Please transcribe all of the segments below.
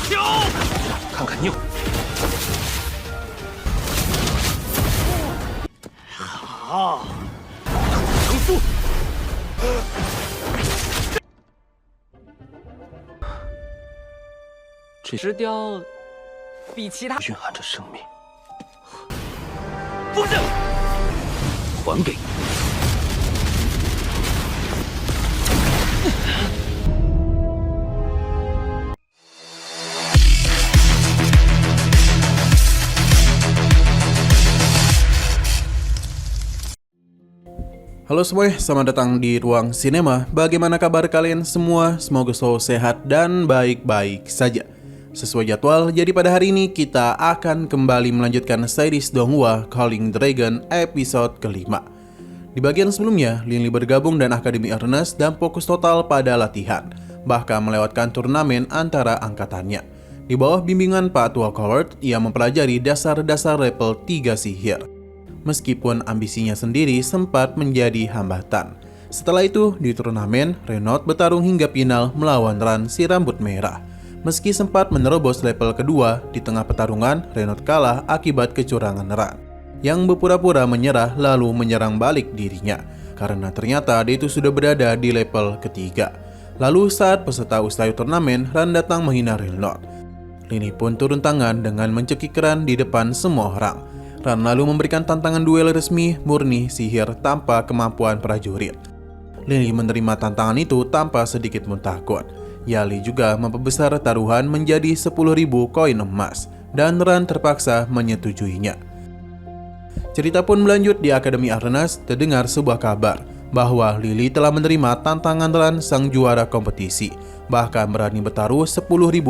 看看你有啊！成速！石雕比其他蕴含着生命。风筝还给你。Halo semuanya, selamat datang di Ruang Sinema. Bagaimana kabar kalian semua? Semoga selalu sehat dan baik-baik saja. Sesuai jadwal, jadi pada hari ini kita akan kembali melanjutkan series Donghua Calling Dragon episode kelima. Di bagian sebelumnya, Lin Li bergabung dan Akademi Ernest dan fokus total pada latihan, bahkan melewatkan turnamen antara angkatannya. Di bawah bimbingan Pak Tua Coward, ia mempelajari dasar-dasar level 3 sihir. Meskipun ambisinya sendiri sempat menjadi hambatan. Setelah itu, di turnamen, Renaud bertarung hingga final melawan Ran si rambut merah. Meski sempat menerobos level kedua, di tengah pertarungan, Renaud kalah akibat kecurangan Ran, yang berpura-pura menyerah lalu menyerang balik dirinya, karena ternyata dia itu sudah berada di level ketiga. Lalu saat peserta usai turnamen, Ran datang menghina Renaud. Lini pun turun tangan dengan mencekik Ran di depan semua orang. Ran lalu memberikan tantangan duel resmi murni sihir tanpa kemampuan prajurit. Lin Li menerima tantangan itu tanpa sedikit pun takut. Yali juga memperbesar taruhan menjadi 10.000 koin emas, dan Ran terpaksa menyetujuinya. Cerita pun melanjut di Akademi Arnas. Terdengar sebuah kabar bahwa Lili telah menerima tantangan Ran sang juara kompetisi, bahkan berani bertaruh 10.000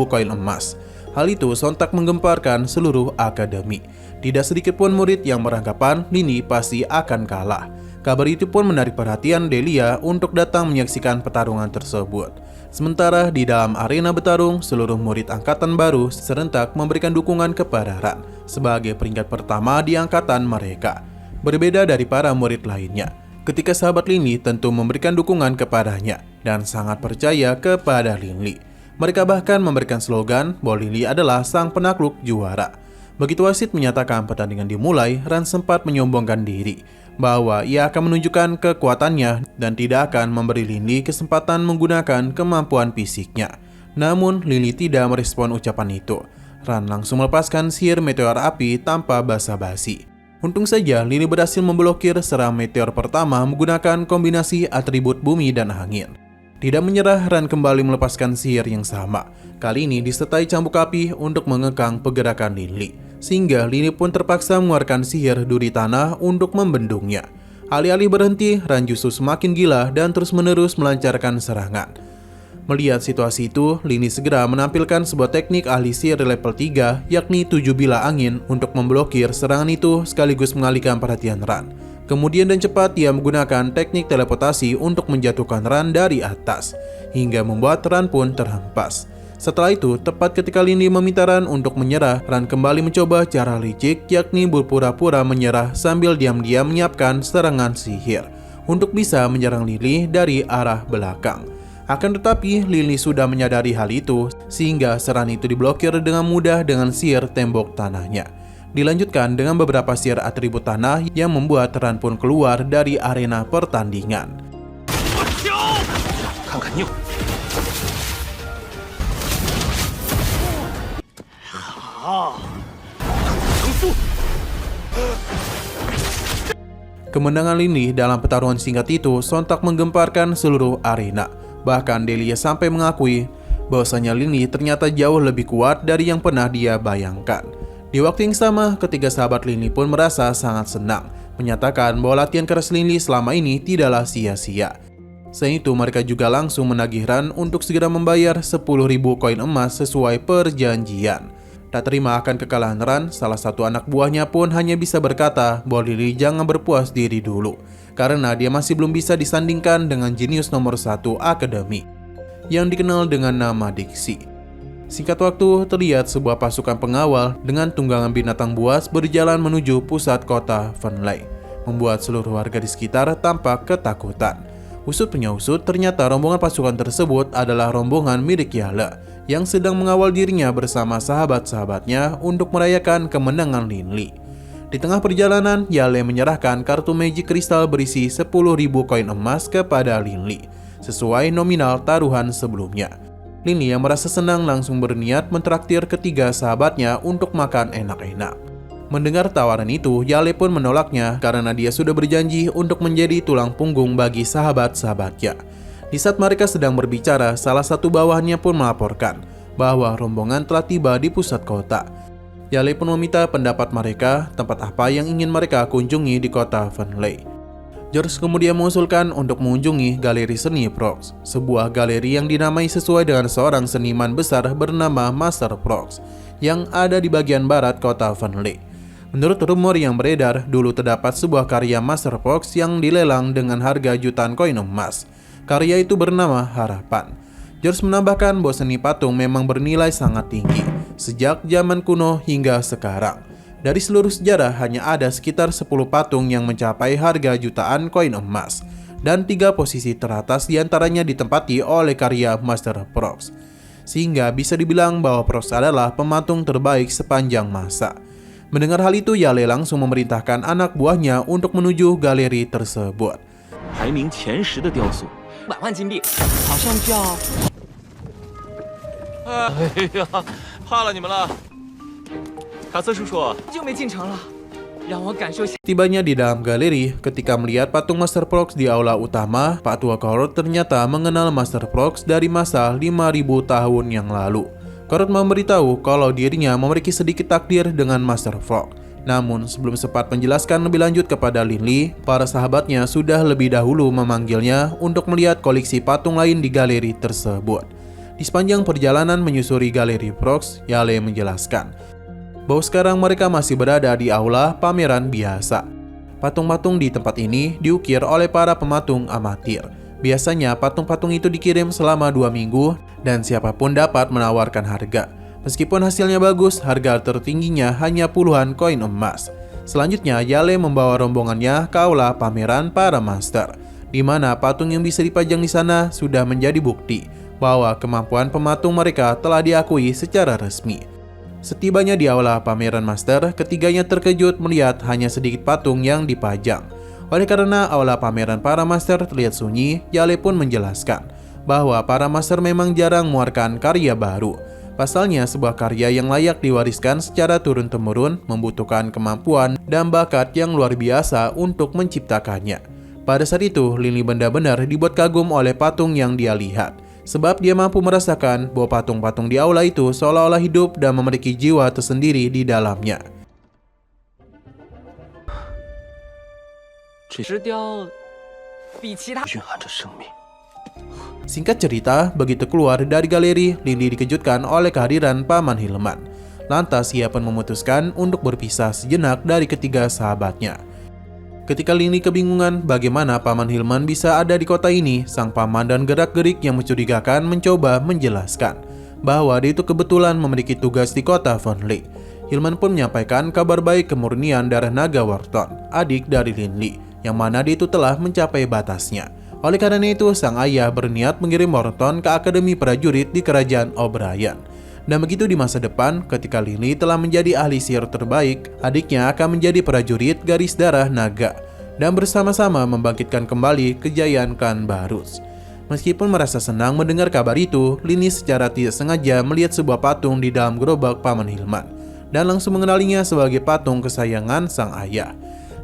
koin emas. Hal itu sontak menggemparkan seluruh akademi. Tidak sedikit pun murid yang beranggapan Lini pasti akan kalah. Kabar itu pun menarik perhatian Delia untuk datang menyaksikan pertarungan tersebut. Sementara di dalam arena bertarung, seluruh murid angkatan baru serentak memberikan dukungan kepada Ran sebagai peringkat pertama di angkatan mereka. Berbeda dari para murid lainnya, ketika sahabat Lini tentu memberikan dukungan kepadanya dan sangat percaya kepada Lin Li. Mereka bahkan memberikan slogan bahwa Lin Li adalah sang penakluk juara. Begitu wasit menyatakan pertandingan dimulai, Ran sempat menyombongkan diri bahwa ia akan menunjukkan kekuatannya dan tidak akan memberi Lin Li kesempatan menggunakan kemampuan fisiknya. Namun Lin Li tidak merespon ucapan itu. Ran langsung melepaskan sihir meteor api tanpa basa-basi. Untung saja Lin Li berhasil memblokir serangan meteor pertama menggunakan kombinasi atribut bumi dan angin. Tidak menyerah, Ran kembali melepaskan sihir yang sama. Kali ini disertai cambuk api untuk mengekang pergerakan Lin Li, sehingga Lin Li pun terpaksa mengeluarkan sihir duri tanah untuk membendungnya. Alih-alih berhenti, Ran justru semakin gila dan terus-menerus melancarkan serangan. Melihat situasi itu, Lin Li segera menampilkan sebuah teknik ahli sihir level 3, yakni 7 bilah angin untuk memblokir serangan itu sekaligus mengalihkan perhatian Ran. Kemudian dan cepat ia menggunakan teknik teleportasi untuk menjatuhkan Ran dari atas, hingga membuat Ran pun terhempas. Setelah itu, tepat ketika Lin Li meminta Ran untuk menyerah, Ran kembali mencoba cara licik, yakni berpura-pura menyerah sambil diam-diam menyiapkan serangan sihir untuk bisa menyerang Lin Li dari arah belakang. Akan tetapi, Lin Li sudah menyadari hal itu, sehingga serangan itu diblokir dengan mudah dengan sihir tembok tanahnya. Dilanjutkan dengan beberapa sihir atribut tanah yang membuat Ran pun keluar dari arena pertandingan. Kemenangan Lin Li dalam pertarungan singkat itu sontak menggemparkan seluruh arena. Bahkan Delia sampai mengakui bahwasanya Lin Li ternyata jauh lebih kuat dari yang pernah dia bayangkan. Di waktu yang sama, ketiga sahabat Lin Li pun merasa sangat senang, menyatakan bahwa latihan keras Lin Li selama ini tidaklah sia-sia. Selain itu, mereka juga langsung menagih Ran untuk segera membayar 10.000 koin emas sesuai perjanjian. Tak terima akan kekalahan Ran, salah satu anak buahnya pun hanya bisa berkata bahwa Lin Li jangan berpuas diri dulu, karena dia masih belum bisa disandingkan dengan jenius nomor 1 akademi, yang dikenal dengan nama Dixie. Singkat waktu, terlihat sebuah pasukan pengawal dengan tunggangan binatang buas berjalan menuju pusat kota Fenley, membuat seluruh warga di sekitar tampak ketakutan. Usut punya usut, ternyata rombongan pasukan tersebut adalah rombongan milik Yale, yang sedang mengawal dirinya bersama sahabat-sahabatnya untuk merayakan kemenangan Lin Li. Di tengah perjalanan, Yale menyerahkan kartu magic kristal berisi 10.000 koin emas kepada Lin Li, sesuai nominal taruhan sebelumnya. Lin Li yang merasa senang langsung berniat mentraktir ketiga sahabatnya untuk makan enak-enak. Mendengar tawaran itu, Yale pun menolaknya karena dia sudah berjanji untuk menjadi tulang punggung bagi sahabat-sahabatnya. Di saat mereka sedang berbicara, salah satu bawahannya pun melaporkan bahwa rombongan telah tiba di pusat kota. Yale pun meminta pendapat mereka tempat apa yang ingin mereka kunjungi di kota Vanley. George kemudian mengusulkan untuk mengunjungi Galeri Seni Prox, sebuah galeri yang dinamai sesuai dengan seorang seniman besar bernama Master Prox yang ada di bagian barat kota Vanley. Menurut rumor yang beredar, dulu terdapat sebuah karya Master Prox yang dilelang dengan harga jutaan koin emas. Karya itu bernama Harapan. George menambahkan bahwa seni patung memang bernilai sangat tinggi sejak zaman kuno hingga sekarang. Dari seluruh sejarah hanya ada sekitar 10 patung yang mencapai harga jutaan koin emas, dan 3 posisi teratas diantaranya ditempati oleh karya Master Prox. Sehingga bisa dibilang bahwa Prox adalah pematung terbaik sepanjang masa. Mendengar hal itu, Yale langsung memerintahkan anak buahnya untuk menuju galeri tersebut. 排名前10的雕塑，100万金币，好像叫……哎呀，怕了你们了，卡瑟叔叔，就没进城了，让我感受下。 Tibanya di dalam galeri, ketika melihat patung Master Prox di aula utama, Pak Tua Korot ternyata mengenal Master Prox dari masa 5.000 tahun yang lalu. Korot memberitahu kalau dirinya memiliki sedikit takdir dengan Master Prox. Namun, sebelum sempat menjelaskan lebih lanjut kepada Lin Li, para sahabatnya sudah lebih dahulu memanggilnya untuk melihat koleksi patung lain di galeri tersebut. Di sepanjang perjalanan menyusuri galeri Prox, Yale menjelaskan bahwa sekarang mereka masih berada di aula pameran biasa. Patung-patung di tempat ini diukir oleh para pematung amatir. Biasanya patung-patung itu dikirim selama 2 minggu dan siapapun dapat menawarkan harga. Meskipun hasilnya bagus, harga tertingginya hanya puluhan koin emas. Selanjutnya, Yale membawa rombongannya ke aula pameran para master, di mana patung yang bisa dipajang di sana sudah menjadi bukti bahwa kemampuan pematung mereka telah diakui secara resmi. Setibanya di aula pameran master, ketiganya terkejut melihat hanya sedikit patung yang dipajang. Oleh karena aula pameran para master terlihat sunyi, Yale pun menjelaskan bahwa para master memang jarang mengeluarkan karya baru. Pasalnya, sebuah karya yang layak diwariskan secara turun-temurun membutuhkan kemampuan dan bakat yang luar biasa untuk menciptakannya. Pada saat itu, Lin Li benar-benar dibuat kagum oleh patung yang dia lihat, sebab dia mampu merasakan bahwa patung-patung di aula itu seolah-olah hidup dan memiliki jiwa tersendiri di dalamnya. 石雕比其他蕴含着生命。 Singkat cerita, begitu keluar dari galeri, Lin Li dikejutkan oleh kehadiran Paman Hilman. Lantas ia pun memutuskan untuk berpisah sejenak dari ketiga sahabatnya. Ketika Lin Li kebingungan bagaimana Paman Hilman bisa ada di kota ini, sang paman dan gerak-gerik yang mencurigakan mencoba menjelaskan bahwa dia itu kebetulan memiliki tugas di kota Vanley. Hilman pun menyampaikan kabar baik kemurnian darah naga Wharton, adik dari Lin Li, yang mana dia itu telah mencapai batasnya. Oleh karena itu, sang ayah berniat mengirim Wharton ke Akademi Prajurit di Kerajaan O'Brien. Dan begitu di masa depan, ketika Lin Li telah menjadi ahli sihir terbaik, adiknya akan menjadi prajurit garis darah naga dan bersama-sama membangkitkan kembali kejayaan Klan Barus. Meskipun merasa senang mendengar kabar itu, Lin Li secara tidak sengaja melihat sebuah patung di dalam gerobak Paman Hilman dan langsung mengenalinya sebagai patung kesayangan sang ayah.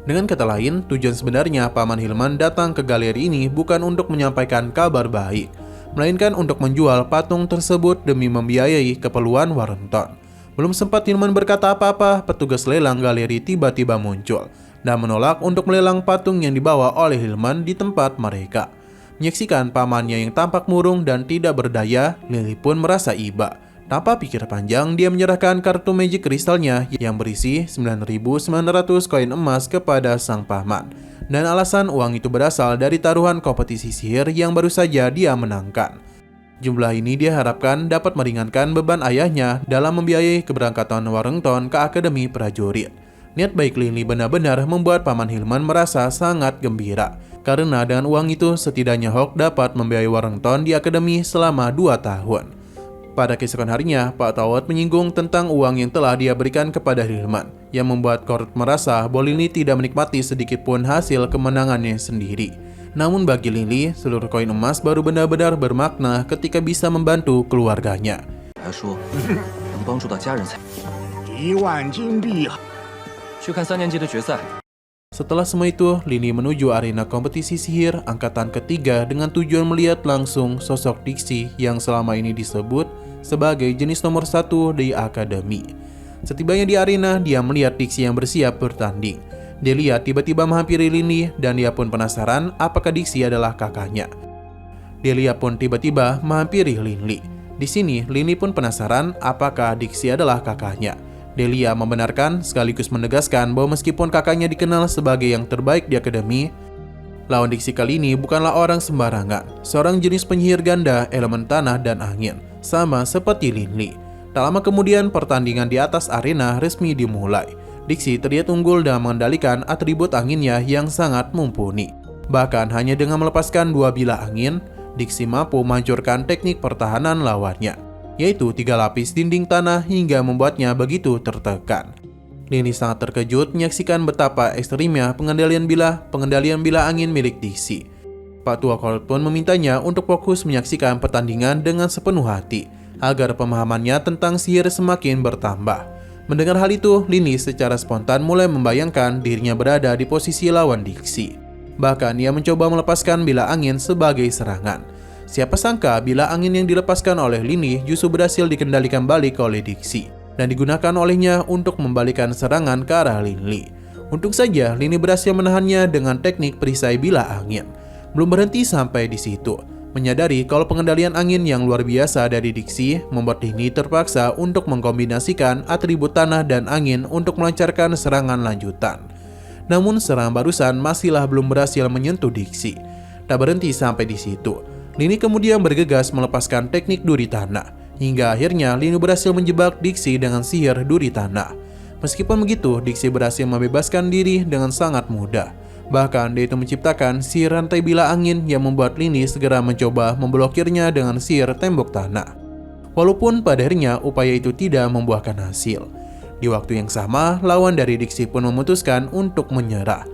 Dengan kata lain, tujuan sebenarnya Paman Hilman datang ke galeri ini bukan untuk menyampaikan kabar baik, melainkan untuk menjual patung tersebut demi membiayai keperluan Wharton. Belum sempat Hilman berkata apa-apa, petugas lelang galeri tiba-tiba muncul dan menolak untuk melelang patung yang dibawa oleh Hilman di tempat mereka. Menyaksikan pamannya yang tampak murung dan tidak berdaya, Lin Li pun merasa iba. Tanpa pikir panjang, dia menyerahkan kartu magic kristalnya yang berisi 9.900 koin emas kepada sang paman. Dan alasan uang itu berasal dari taruhan kompetisi sihir yang baru saja dia menangkan. Jumlah ini dia harapkan dapat meringankan beban ayahnya dalam membiayai keberangkatan Wharton ke Akademi Prajurit. Niat baik Lin Li benar-benar membuat Paman Hilman merasa sangat gembira. Karena dengan uang itu setidaknya Hawk dapat membiayai Wharton di Akademi selama 2 tahun. Pada keesokan harinya, Pak Tawad menyinggung tentang uang yang telah dia berikan kepada Hilman, yang membuat Kurt merasa bahwa Lily tidak menikmati sedikit pun hasil kemenangannya sendiri. Namun bagi Lily, seluruh koin emas baru benar-benar bermakna ketika bisa membantu keluarganya. 能帮助到家人才。1万金币。去看3年级的决赛。 Setelah semua itu, Lily menuju arena kompetisi sihir angkatan ketiga dengan tujuan melihat langsung sosok Dixie yang selama ini disebut sebagai jenis nomor 1 di akademi. Setibanya di arena, dia melihat Dixie yang bersiap bertanding. Dia lihat tiba-tiba menghampiri Lily dan dia pun penasaran apakah Dixie adalah kakaknya. Delia pun tiba-tiba menghampiri Lily. Di sini, Lily pun penasaran apakah Dixie adalah kakaknya. Delia membenarkan sekaligus menegaskan bahwa meskipun kakaknya dikenal sebagai yang terbaik di akademi, lawan Dixie kali ini bukanlah orang sembarangan, seorang jenis penyihir ganda elemen tanah dan angin, sama seperti Lily. Tak lama kemudian pertandingan di atas arena resmi dimulai. Dixie terlihat unggul dan mengendalikan atribut anginnya yang sangat mumpuni. Bahkan hanya dengan melepaskan 2 bilah angin, Dixie mampu menghancurkan teknik pertahanan lawannya, yaitu 3 lapis dinding tanah hingga membuatnya begitu tertekan. Lily sangat terkejut menyaksikan betapa ekstrimnya pengendalian bilah angin milik Dixie. Pak Tua Colt pun memintanya untuk fokus menyaksikan pertandingan dengan sepenuh hati, agar pemahamannya tentang sihir semakin bertambah. Mendengar hal itu, Lily secara spontan mulai membayangkan dirinya berada di posisi lawan Dixie. Bahkan ia mencoba melepaskan bilah angin sebagai serangan. Siapa sangka bilah angin yang dilepaskan oleh Lily justru berhasil dikendalikan balik oleh Dixie dan digunakan olehnya untuk membalikan serangan ke arah Lily. Untung saja Lily berhasil menahannya dengan teknik perisai bilah angin. Belum berhenti sampai di situ. Menyadari kalau pengendalian angin yang luar biasa dari Dixie membuat Lily terpaksa untuk mengkombinasikan atribut tanah dan angin untuk melancarkan serangan lanjutan. Namun serangan barusan masihlah belum berhasil menyentuh Dixie. Tak berhenti sampai di situ. Lily kemudian bergegas melepaskan teknik duri tanah. Hingga akhirnya Lily berhasil menjebak Dixie dengan sihir duri tanah. Meskipun begitu, Dixie berhasil membebaskan diri dengan sangat mudah. Bahkan dia itu menciptakan sihir rantai bilah angin yang membuat Lily segera mencoba memblokirnya dengan sihir tembok tanah. Walaupun pada akhirnya upaya itu tidak membuahkan hasil. Di waktu yang sama, lawan dari Dixie pun memutuskan untuk menyerah.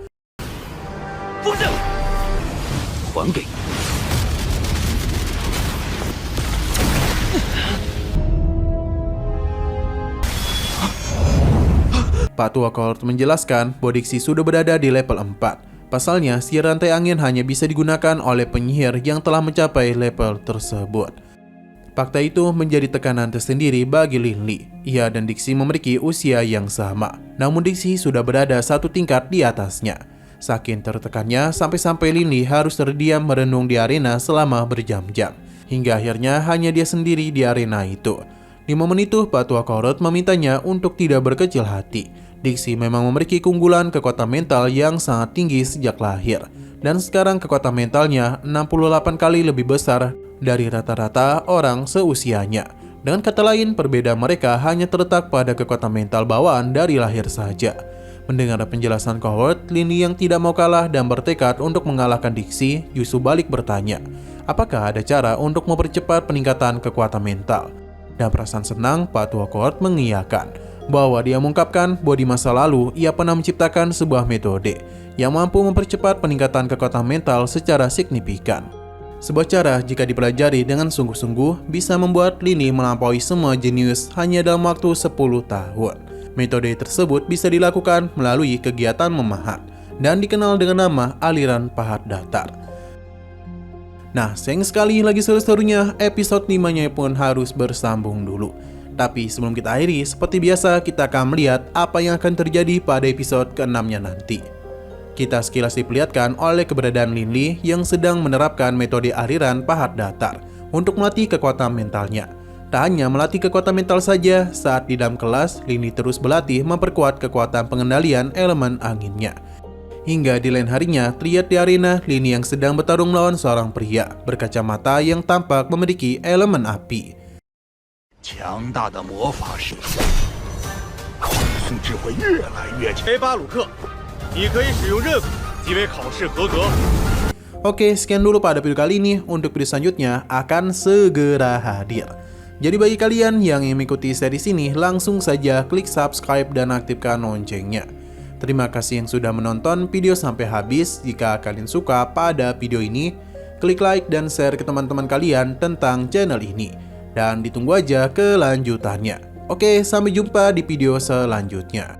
Pak Tua Colt menjelaskan bahwa Dixie sudah berada di level 4. Pasalnya, sihir rantai angin hanya bisa digunakan oleh penyihir yang telah mencapai level tersebut. Fakta itu menjadi tekanan tersendiri bagi Lily. Ia dan Dixie memiliki usia yang sama, namun Dixie sudah berada 1 tingkat di atasnya. Saking tertekannya, sampai-sampai Lily harus terdiam merenung di arena selama berjam-jam. Hingga akhirnya hanya dia sendiri di arena itu. Di momen itu, Pak Tua Colt memintanya untuk tidak berkecil hati. Dixie memang memiliki keunggulan kekuatan mental yang sangat tinggi sejak lahir. Dan sekarang kekuatan mentalnya 68 kali lebih besar dari rata-rata orang seusianya. Dengan kata lain, perbedaan mereka hanya terletak pada kekuatan mental bawaan dari lahir saja. Mendengar penjelasan Colt, Lily yang tidak mau kalah dan bertekad untuk mengalahkan Dixie justru balik bertanya, apakah ada cara untuk mempercepat peningkatan kekuatan mental? Dan perasaan senang, Pak Tua Colt mengiyakan bahwa dia mengungkapkan bahwa di masa lalu ia pernah menciptakan sebuah metode yang mampu mempercepat peningkatan kekuatan mental secara signifikan. Sebuah cara jika dipelajari dengan sungguh-sungguh bisa membuat Lily melampaui semua jenius hanya dalam waktu 10 tahun. Metode tersebut bisa dilakukan melalui kegiatan memahat dan dikenal dengan nama aliran pahat datar. Nah, sayang sekali lagi seru-serunya episode 5-nya pun harus bersambung dulu. Tapi sebelum kita akhiri, seperti biasa kita akan melihat apa yang akan terjadi pada episode ke-6-nya nanti. Kita sekilas diperlihatkan oleh keberadaan Lily yang sedang menerapkan metode aliran pahat datar untuk melatih kekuatan mentalnya. Tak hanya melatih kekuatan mental saja, saat di dalam kelas, Lily terus berlatih memperkuat kekuatan pengendalian elemen anginnya. Hingga di lain harinya, terlihat di arena Lily yang sedang bertarung melawan seorang pria berkacamata yang tampak memiliki elemen api. 强大的魔法师，素质会越来越强。巴鲁克，你可以使用任务，即为考试合格。 Oke, sekian dulu pada video kali ini. Untuk video selanjutnya akan segera hadir. Jadi bagi kalian yang ingin mengikuti series ini, langsung saja klik subscribe dan aktifkan loncengnya. Terima kasih yang sudah menonton video sampai habis. Jika kalian suka pada video ini, klik like dan share ke teman-teman kalian tentang channel ini. Dan ditunggu aja kelanjutannya. Oke, sampai jumpa di video selanjutnya.